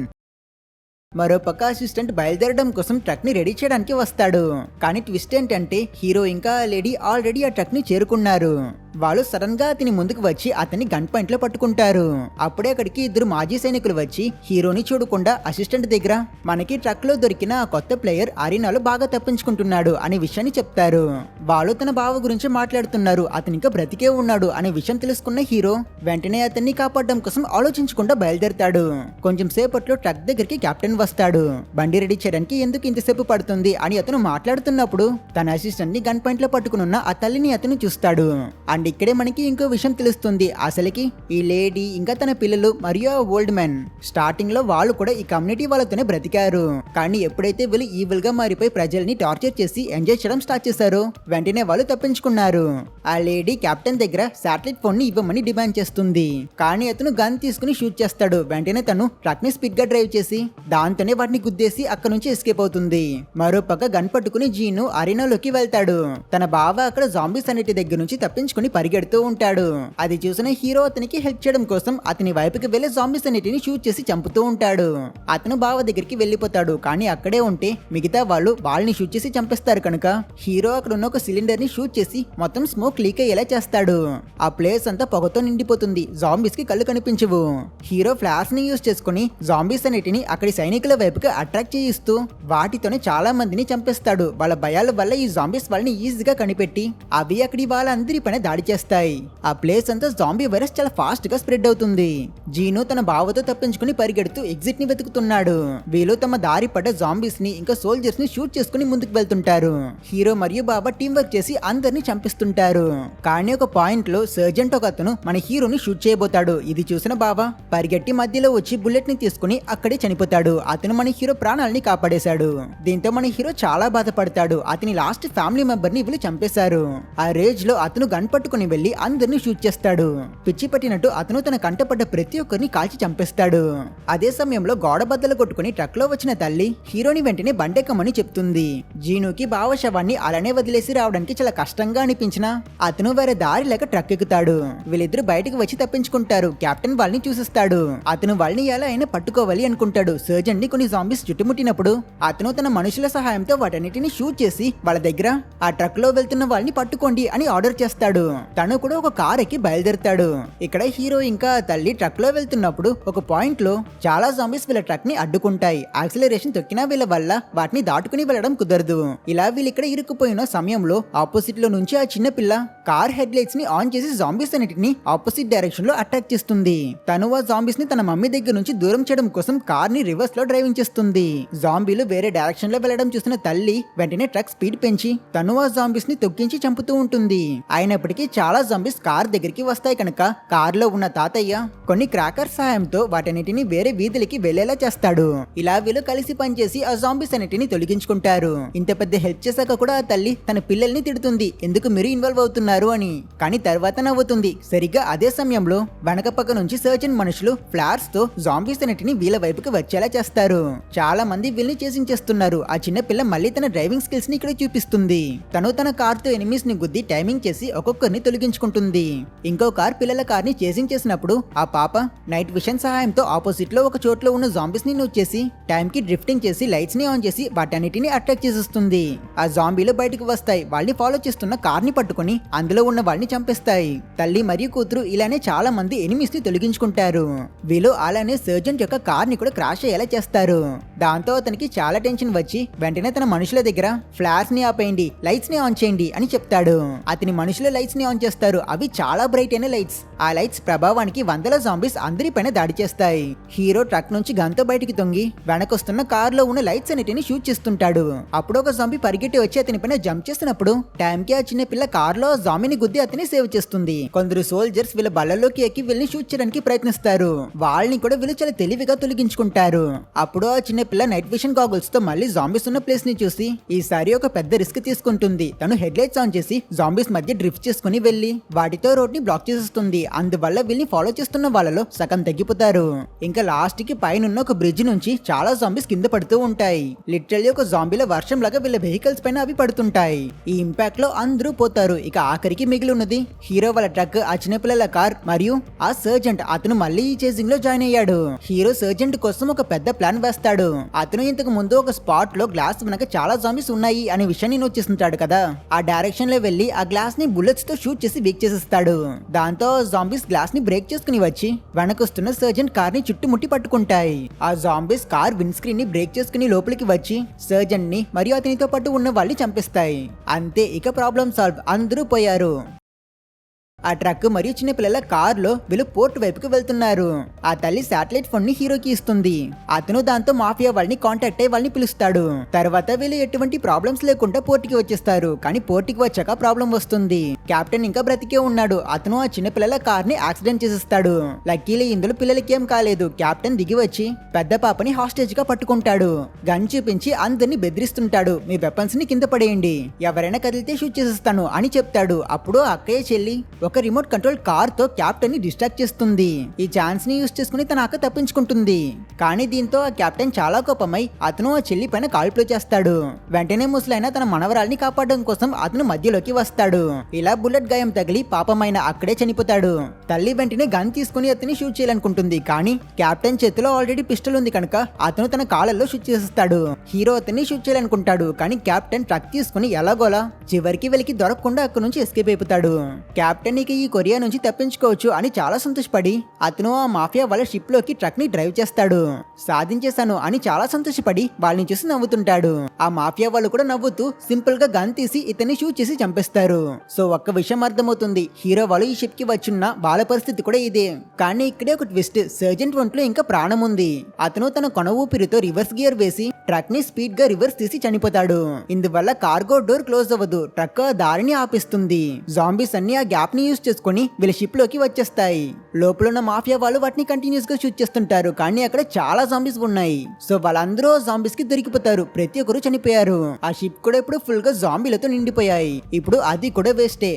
మరోపక్క అసిస్టెంట్ బయలుదేరడం కోసం ట్రక్ ని రెడీ చేయడానికి వస్తాడు. కానీ ట్విస్ట్ ఏంటంటే హీరో ఇంకా లేడీ ఆల్రెడీ ఆ ట్రక్ ని చేరుకున్నారు. వాళ్ళు సడన్ గా అతని ముందుకు వచ్చి అతన్ని గన్ పాయింట్ లో పట్టుకుంటారు. అప్పుడే అక్కడికి 2 మాజీ సైనికులు వచ్చి హీరోని చూడకుండా అసిస్టెంట్ దగ్గర మనకి ట్రక్ లో దొరికిన ఆ కొత్త ప్లేయర్ అరీనాలో బాగా తప్పించుకుంటున్నాడు అనే విషయాన్ని చెప్తారు. వాళ్ళు తన బావ గురించి మాట్లాడుతున్నారు, అతని ఇంకా బ్రతికే ఉన్నాడు అనే విషయం తెలుసుకున్న హీరో వెంటనే అతన్ని కాపాడడం కోసం ఆలోచించకుండా బయలుదేరతాడు. కొంచెం సేపట్లో ట్రక్ దగ్గరికి కెప్టెన్ వస్తాడు. బండి రెడీ చేయడానికి ఎందుకు ఇంతసేపు పడుతుంది అని అతను మాట్లాడుతున్నప్పుడు తన అసిస్టెంట్ ని గన్ పాయింట్ లో పట్టుకున్న ఆ తల్లిని అతను చూస్తాడు. అండ్ ఇక్కడే మనకి ఇంకో విషయం తెలుస్తుంది, అసలుకి ఈ లేడీ ఇంకా తన పిల్లలు మరియు ఆ ఓల్డ్ మ్యాన్ స్టార్టింగ్ లో వాళ్ళు కూడా ఈ కమ్యూనిటీ వాళ్ళతోనే బ్రతికారు, కానీ ఎప్పుడైతే వీళ్ళు ఈవిల్ గా మారిపోయి ప్రజల్ని టార్చర్ చేసి ఎంజాయ్ చేయడం స్టార్ట్ చేశారో వెంటనే వాళ్ళు తప్పించుకున్నారు. ఆ లేడీ కెప్టెన్ దగ్గర శాటిలైట్ ఫోన్ ని ఇవ్వమని డిమాండ్ చేస్తుంది, కానీ అతను గన్ తీసుకుని షూట్ చేస్తాడు. వెంటనే తను ట్రక్ ని స్పీడ్ గా డ్రైవ్ చేసి దాంతోనే వాటిని గుద్దేసి అక్కడ నుంచి ఎస్కేప్ అవుతుంది. మరోపక్క గన్ పట్టుకుని జీను అరీనాలోకి వెళ్తాడు. తన బావ అక్కడ జాంబీస్ అన్నిటి దగ్గర నుంచి తప్పించుకుని పరిగెడుతూ ఉంటాడు. అది చూసిన హీరో అతనికి హెల్ప్ చేయడం కోసం అతని వైపుకి వెళ్లి జాంబీస్ అన్నిటిని షూట్ చేసి చంపుతూ ఉంటాడు. అతను బావ దగ్గరికి వెళ్లిపోతాడు, కానీ అక్కడే ఉంటే మిగతా వాళ్ళు వాళ్ళని షూట్ చేసి చంపేస్తారు కనుక హీరో అక్కడ ఉన్న ఒక సిలిండర్ ని షూట్ చేసి మొత్తం స్మోక్ లీక్ అయ్యేలా చేస్తాడు. ఆ ప్లేస్ అంతా పొగతో నిండిపోతుంది, జాంబీస్ కి కళ్ళు కనిపించవు. హీరో ఫ్లాష్ ని యూజ్ చేసుకుని జాంబీస్ అన్నిటిని అక్కడి సైనికుల వైపుకి అట్రాక్ట్ చేయిస్తూ వాటితోనే చాలా మందిని చంపేస్తాడు. వాళ్ళ భయాల వల్ల ఈ జాంబీస్ వాళ్ళని ఈజీగా కనిపెట్టి అవి అక్కడి వాళ్ళందరి పైన దాడి చేస్తాయి. ఆ ప్లేస్ అంతా జాంబీ వైరస్ చాలా ఫాస్ట్ గా స్ప్రెడ్ అవుతుంది. జీను తన బావతో తప్పించుకుని పరిగెడుతూ ఎగ్జిట్ ని వెతుకుతున్నాడు. వీళ్ళు తమ దారి పడ్డ జాంబీస్ ని ఇంకా సోల్జర్స్ ని షూట్ చేసుకుని ముందుకు వెళ్తుంటారు. హీరో మరియు బాబా టీం వర్క్ చేసి అందరిని చంపిస్తుంటారు. కానీ ఒక పాయింట్ లో సర్జెంట్ ఒక అతను మన హీరోని షూట్ చేయబోతాడు. ఇది చూసిన బాబా పరిగెట్టి మధ్యలో వచ్చి బుల్లెట్ ని తీసుకుని అక్కడే చనిపోతాడు. అతను మన హీరో ప్రాణాలని కాపాడేశాడు. దీంతో మన హీరో చాలా బాధపడతాడు. అతని లాస్ట్ ఫ్యామిలీ మెంబర్ ని వీళ్ళు చంపేశారు. ఆ రేజ్ లో అతను గన్ పట్టుకుని వెళ్లి అందరిని షూట్ చేస్తాడు. పిచ్చి పట్టినట్టు అతను తన కంటపడ్డ ప్రతి ఒక్కరిని కాల్చి చంపేస్తాడు. అదే సమయంలో గోడ బద్దలు కొట్టుకుని ట్రక్ లో వచ్చిన తల్లి హీరోని వెంటనే బండెక్కమని చెప్తుంది. జీనుకి బావ శవాన్ని అలానే వదిలేసి రావడానికి చాలా కష్టంగా అనిపించినా అతను వేరే దారి లేక ట్రక్ ఎక్కుతాడు. వీళ్ళిద్దరు బయటకు వచ్చి తప్పించుకుంటారు. కెప్టెన్ వాళ్ళని చూసిస్తాడు. అతను వాళ్ళని ఎలా అయినా పట్టుకోవాలి అనుకుంటాడు. సర్జన్ ని కొన్ని జాంబీస్ చుట్టుముట్టినప్పుడు అతను తన మనుషుల సహాయంతో వాటన్నిటిని షూట్ చేసి వాళ్ళ దగ్గర ఆ ట్రక్ లో వెళ్తున్న వాళ్ళని పట్టుకోండి అని ఆర్డర్ చేస్తాడు. తను కూడా ఒక కార్ ఎక్కి బయలుదేరుతాడు. ఇక్కడ హీరో ఇంకా తల్లి ట్రక్ లో వెళ్తున్నప్పుడు ఒక పాయింట్ లో చాలా జాంబీస్ వీళ్ళ ట్రక్ ని అడ్డుకుంటాయి. యాక్సిలరేషన్ తొక్కినా వీళ్ళ వల్ల వాటిని దాటుకుని వెళ్ళడం కుదరదు. ఇలా వీళ్ళు ఇక్కడ ఇరుక్కుపోయిన సమయంలో ఆపోజిట్ లో నుంచి ఆ చిన్న పిల్ల కార్ హెడ్ లైట్స్ ని ఆన్ చేసి జాంబీస్ అన్నిటిని ఆపోజిట్ డైరెక్షన్ లో అటాక్ చేస్తుంది. తను ఆ జాంబీస్ ని తన మమ్మీ దగ్గర నుంచి దూరం చేయడం కోసం కార్ ని రివర్స్ లో డ్రైవింగ్ చేస్తుంది. జాంబీలు వేరే డైరెక్షన్ లో వెళ్లడం చూసిన తల్లి వెంటనే ట్రక్ స్పీడ్ పెంచి తను ఆ జాంబీస్ ని తొక్కించి చంపుతూ ఉంటుంది. అయినప్పటికీ చాలా జాంబీస్ కార్ దగ్గరికి వస్తాయి కనుక కార్ లో ఉన్న తాతయ్య కొన్ని క్రాకర్ సాయంతో వాటన్నిటిని వేరే వీధులకి వెళ్లేలా చేస్తాడు. ఇలా వీళ్ళు కలిసి పనిచేసి ఆ జాంబీస్ అన్నిటిని తొలగించుకుంటారు. ఇంత పెద్ద హెల్ప్ చేశాక కూడా ఆ తల్లి తన పిల్లల్ని తిడుతుంది, ఎందుకు మీరు ఇన్వాల్వ్ అవుతున్నారు అని. కానీ తర్వాత నవ్వుతుంది. సరిగ్గా అదే సమయంలో వెనక పక్క నుంచి సర్జన్ మనుషులు ఫ్లార్స్ తో జాంబీస్ అన్నిటిని వీళ్ళ వైపుకి వచ్చేలా చేస్తారు. చాలా మంది వీళ్ళని చేసించేస్తున్నారు. ఆ చిన్న పిల్ల మళ్ళీ తన డ్రైవింగ్ స్కిల్స్ ని ఇక్కడ చూపిస్తుంది. తను తన కార్ తో ఎనిమీస్ ని గుద్ది టైమింగ్ చేసి ఒక్కొక్కరిని తొలగించుకుంటుంది. ఇంకో కార్ పిల్లల కార్ ని చేసింగ్ చేసినప్పుడు ఆ పాప నైట్ విషన్ సహాయంతో ఆపోజిట్ లో ఒక చోట్లో ఉన్న జాంబీస్ ని నోట్ చేసి టైం కి డ్రిఫ్టింగ్ చేసి లైట్స్ ని ఆన్ చేసి వాటన్నిటిని అటాక్ చేసేస్తుంది. ఆ జాంబీలు బయటకు వస్తాయి. వాళ్ళని ఫాలో చేస్తున్న కార్ ని పట్టుకుని అందులో ఉన్న వాళ్ళని చంపేస్తాయి. తల్లి మరియు కూతురు ఇలానే చాలా మంది ఎనిమీస్ ని తొలగించుకుంటారు. వీళ్ళు అలానే సర్జెంట్ యొక్క కార్ ని కూడా క్రాష్ అయ్యేలా చేస్తారు. దాంతో అతనికి చాలా టెన్షన్ వచ్చి వెంటనే తన మనుషుల దగ్గర ఫ్లాష్ ని ఆపేయండి, లైట్స్ ని ఆన్ చేయండి అని చెప్తాడు. అతని మనుషుల లైట్స్ ని ఆన్ చేస్తారు. అవి చాలా బ్రైట్ అయిన లైట్స్. ఆ లైట్స్ ప్రభావానికి వందల జాంబీస్ అందరిపైన దాడి చేస్తాయి. హీరో ట్రక్ నుంచి గన్తో బయటికి తొంగి వెనకొస్తున్న కార్ లో ఉన్న లైట్స్ అన్నిటిని షూట్ చేస్తుంటాడు. అప్పుడు ఒక జాంబీ పరిగెట్టి వచ్చి అతని పైన జంప్ చేసినప్పుడు టైం కి ఆ చిన్న పిల్ల కార్ లో జాంబీని గుద్ది అతని సేవ్ చేస్తుంది. కొందరు సోల్జర్స్ వీళ్ళ బల్లలోకి ఎక్కి వీళ్ళని షూట్ చేయడానికి ప్రయత్నిస్తారు. వాళ్ళని కూడా వీళ్ళు చాలా తెలివిగా తొలగించుకుంటారు. అప్పుడు ఆ చిన్న పిల్ల నైట్ విషన్ గాగుల్స్ తో మళ్ళీ జాంబీస్ ఉన్న ప్లేస్ ని చూసి ఈసారి ఒక పెద్ద రిస్క్ తీసుకుంటుంది. తను హెడ్ లైట్స్ ఆన్ చేసి జాంబీస్ మధ్య డ్రిఫ్ట్ చేసుకుని వెళ్లి వాటితో రోడ్ ని బ్లాక్ చేసేస్తుంది. అందువల్ల వీళ్ళని ఫాలో చేస్తున్న వాళ్ళలో సగం తగ్గిపోతారు. ఇంకా లాస్ట్ కి పైన ఒక బ్రిడ్జ్ నుంచి చాలా జాంబీస్ కింద పడుతూ ఉంటాయి. లిటరల్లీ ఒక జాంబీల వర్షం లాగా వీళ్ళ వెహికల్స్ పైన అవి పడుతుంటాయి. ఈ ఇంపాక్ట్ లో అందరూ పోతారు. ఇక ఆఖరికి మిగిలి ఉన్నది హీరో వాళ్ళ ట్రక్, ఆ చిన్నపిల్లల కార్ మరియు ఆ సర్జెంట్. అతను మళ్ళీ ఈ చేసింగ్ లో జాయిన్ అయ్యాడు. హీరో సర్జెంట్ కోసం ఒక పెద్ద ప్లాన్ వేస్తాడు. అతను ఇంతకు ముందు ఒక స్పాట్ లో గ్లాస్ వెనక చాలా జాంబీస్ ఉన్నాయి అనే విషయాన్ని నోట్ చేస్తుంటాడు కదా. ఆ డైరెక్షన్ లో వెళ్లి ఆ గ్లాస్ ని బుల్లెట్స్ తో షూట్ చేసి వీక్ చేసేస్తాడు. దాంతో జాంబీస్ గ్లాస్ ని బ్రేక్ చేసుకుని వచ్చి వెనకొస్తున్న సర్జెంట్ కార్ ని చుట్టుముట్టి పట్టుకుంటాయి. ఆ జాంబీస్ కార్ విండ్ స్క్రీన్ ని బ్రేక్ చేసుకుని లోపలికి వచ్చి సర్జెంట్ ని మరియు అతనితో పాటు ఉన్న వాళ్ళని చంపేస్తాయి. అంతే, ఇక ప్రాబ్లం సాల్వ్. అందరూ పోయారు. ఆ ట్రక్ మరియు చిన్న పిల్లల కార్ లో వీళ్ళు పోర్ట్ వైపుకి వెళ్తున్నారు. ఆ తల్లి శాటిలైట్ ఫోన్ ని హీరోకి ఇస్తుంది. అతను దాంతో మాఫియా వాళ్ళని కాంటాక్ట్ అయ్యి వాళ్ళని పిలుస్తాడు. తర్వాత వీళ్ళు ఎటువంటి ప్రాబ్లమ్స్ లేకుండా పోర్టుకి వచ్చేస్తారు. కానీ పోర్టుకి వచ్చాక ప్రాబ్లం వస్తుంది. కెప్టెన్ ఇంకా బ్రతికే ఉన్నాడు. అతను ఆ చిన్న పిల్లల కార్ ని యాక్సిడెంట్ చేసేస్తాడు. లక్కీలీ ఇందులో పిల్లలకి ఏం కాలేదు. కెప్టెన్ దిగి వచ్చి పెద్ద పాపని హాస్టేజ్ గా పట్టుకుంటాడు. గన్ చూపించి అందరిని బెదిరిస్తుంటాడు. మీ వెపన్స్ ని కింద పడేయండి, ఎవరైనా కదిలితే షూట్ చేసేస్తాను అని చెప్తాడు. అప్పుడు అక్కయ్య చెల్లి ఒక రిమోట్ కంట్రోల్ కార్ తో కెప్టెన్ ని డిస్ట్రాక్ట్ చేస్తుంది. ఈ ఛాన్స్ ని యూస్ చేసుకుని తన అక్క తప్పించుకుంటుంది. కానీ దీంతో ఆ కెప్టెన్ చాలా కోపమై అతను ఆ చెల్లి పైన కాల్పులు చేస్తాడు. వెంటనే ముసలైన తన మనవరాల్ని కాపాడడం కోసం అతను మధ్యలోకి వస్తాడు. ఇలా బుల్లెట్ గాయం తగిలి పాపమైన అక్కడే చనిపోతాడు. తల్లి వెంటనే గన్ తీసుకుని అతన్ని షూట్ చేయాలనుకుంటుంది. కానీ కెప్టెన్ చేతిలో ఆల్రెడీ పిస్టల్ ఉంది కనుక అతను తన కాళ్ళల్లో షూట్ చేసేస్తాడు. హీరో అతన్ని షూట్ చేయాలనుకుంటాడు. కానీ కెప్టెన్ ట్రక్ తీసుకుని ఎలాగోలా చివరికి వెలికి దొరకకుండా అక్కడి నుంచి ఎస్కేప్ అయిపోతాడు. కెప్టెన్ ఈ కొరియా నుంచి తప్పించుకోవచ్చు అని చాలా సంతోషపడి అతను ఆ మాఫియా వాళ్ళ షిప్ లోకి ట్రక్ ని డ్రైవ్ చేస్తాడు. సాధించేశాను అని చాలా సంతోషపడి వాళ్ళని చూసి నవ్వుతుంటాడు. ఆ మాఫియా వాళ్ళు కూడా నవ్వుతూ సింపుల్ గా గన్ తీసి ఇతన్ని షూట్ చేసి చంపేస్తారు. సో ఒక్క విషయం అర్థమవుతుంది, హీరో వాళ్ళు ఈ షిప్ కి వచ్చున్న వాళ్ళ పరిస్థితి కూడా ఇదే. కానీ ఇక్కడే ఒక ట్విస్ట్, సర్జెంట్ ఒంట్లో ఇంకా ప్రాణం ఉంది. అతను తన కొన ఊపిరితో రివర్స్ గేర్ వేసి ట్రక్ ని స్పీడ్ గా రివర్స్ తీసి చనిపోతాడు. ఇందువల్ల కార్గో డోర్ క్లోజ్ అవ్వదు. ట్రక్ దారిని ఆపిస్తుంది. జాంబీస్ అన్ని ఆ గ్యాప్ ని యూస్ చేసుకుని వీళ్ళ షిప్ లోకి వచ్చేస్తాయి. లోపల ఉన్న మాఫియా వాళ్ళు వాటిని కంటిన్యూస్ గా షూట్ చేస్తుంటారు. కానీ అక్కడ చాలా జాంబీస్ ఉన్నాయి. సో వాళ్ళందరూ జాంబీస్ కి దొరికిపోతారు. ప్రతి ఒక్కరు చనిపోయారు. ఆ షిప్ కూడా ఇప్పుడు ఫుల్ గా జాంబీలతో నిండిపోయాయి. ఇప్పుడు అది కూడా వేస్టే.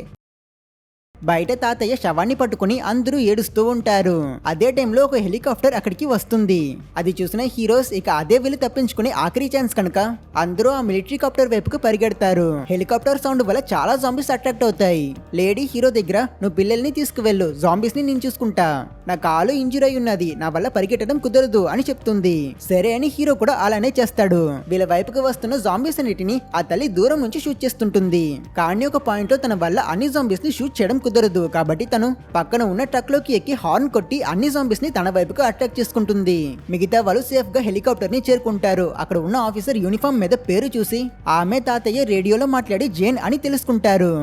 బయట తాతయ్య శవాన్ని పట్టుకుని అందరూ ఏడుస్తూ ఉంటారు. అదే టైంలో ఒక హెలికాప్టర్ అక్కడికి వస్తుంది. అది చూసిన హీరోస్ ఇక అదే వీళ్ళు తప్పించుకుని ఆఖరి ఛాన్స్ కనుక అందరూ ఆ మిలిటరీ కాప్టర్ వైపుకు పరిగెడతారు. హెలికాప్టర్ సౌండ్ వల్ల చాలా జాంబీస్ అట్రాక్ట్ అవుతాయి. లేడీ హీరో దగ్గర నువ్వు పిల్లల్ని తీసుకువెళ్ళు, జాంబీస్ ని నేను చూసుకుంటా, నా కాలు ఇంజూర్ అయి ఉన్నది, నా వల్ల పరిగెట్టడం కుదరదు అని చెప్తుంది. సరే అని హీరో కూడా అలానే చేస్తాడు. వీళ్ళ వైపుకు వస్తున్న జాంబీస్ అన్నిటిని ఆ తల్లి దూరం నుంచి షూట్ చేస్తుంటుంది. కానీ ఒక పాయింట్ లో తన వల్ల అన్ని జాంబీస్ ని షూట్ చేయడం కుదరదు. కాబట్టి తను పక్కన ఉన్న ట్రక్ లోకి ఎక్కి హార్న్ కొట్టి అన్ని జాంబీస్ ని తన వైపుకు అట్రాక్ట్ చేసుకుంటుంది. మిగతా వాళ్ళు సేఫ్ గా హెలికాప్టర్ ని చేరుకుంటారు. అక్కడ ఉన్న ఆఫీసర్ యూనిఫామ్ మీద పేరు చూసి ఆమె తాతయ్య రేడియోలో మాట్లాడి జేన్ అని తెలుసుకుంటారు.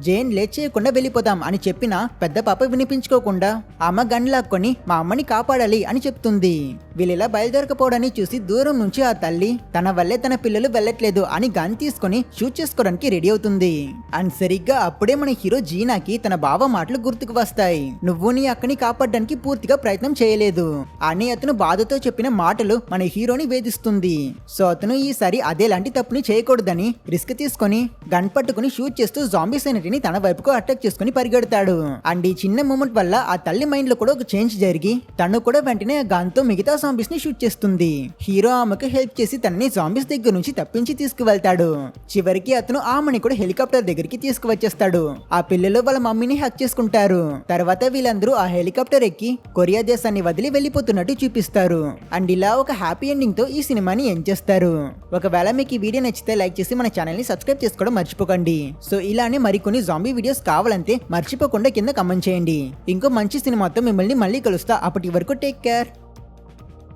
జేన్ లేట్ చేయకుండా వెళ్ళిపోదాం అని చెప్పినా పెద్ద పాప వినిపించుకోకుండా ఆమె గన్ లాక్కొని మా అమ్మని కాపాడాలి అని చెప్తుంది. వీళ్ళిలా బయలుదేరకపోవడాన్ని చూసి దూరం నుంచి ఆ తల్లి తన వల్లే తన పిల్లలు వెళ్ళట్లేదు అని గన్ తీసుకొని షూట్ చేసుకోవడానికి రెడీ అవుతుంది. అండ్ సరిగ్గా అప్పుడే మన హీరో జీనాకి తన బావ మాటలు గుర్తుకు వస్తాయి. నువ్వు నీ అక్కని కాపాడడానికి పూర్తిగా ప్రయత్నం చేయలేదు అని అతను బాధతో చెప్పిన మాటలు మన హీరోని వేధిస్తుంది. సో అతను ఈసారి అదేలాంటి తప్పుని చేయకూడదని రిస్క్ తీసుకొని గన్ పట్టుకుని షూట్ చేస్తూ జాంబీ సైనిటిని తన వైపుకు అటాక్ చేసుకుని పరిగెడతాడు. అండ్ ఈ చిన్న మూమెంట్ వల్ల ఆ తల్లి మైండ్ లో కూడా ఒక చేంజ్ జరిగి తను కూడా వెంటనే గన్ తో మిగతా జాంబీస్ ని షూట్ చేస్తుంది. హీరో ఆమెకు హెల్ప్ చేసి తనని జాంబీస్ దగ్గర నుంచి తప్పించి తీసుకువెళ్తాడు. చివరికి అతను ఆమెని కూడా హెలికాప్టర్ దగ్గరికి తీసుకువచ్చేస్తాడు. ఆ పిల్లలు వాళ్ళ మమ్మీని హక్ చేసుకుంటారు. తర్వాత వీళ్ళందరూ ఆ హెలికాప్టర్ ఎక్కి కొరియా దేశాన్ని వదిలి వెళ్ళిపోతున్నట్టు చూపిస్తారు. అండ్ ఇలా ఒక హ్యాపీ ఎండింగ్ తో ఈ సినిమాని ఎండ్ చేస్తారు. ఒకవేళ మీకు ఈ వీడియో నచ్చితే లైక్ చేసి మన ఛానల్ ని సబ్స్క్రైబ్ చేసుకోవడం మర్చిపోకండి. సో ఇలానే మరికొన్ని జాంబీ వీడియోస్ కావాలంటే మర్చిపోకుండా కింద కమెంట్ చేయండి. ఇంకో మంచి సినిమాతో మిమ్మల్ని మళ్ళీ కలుస్తా. అప్పటి వరకు టేక్ కేర్.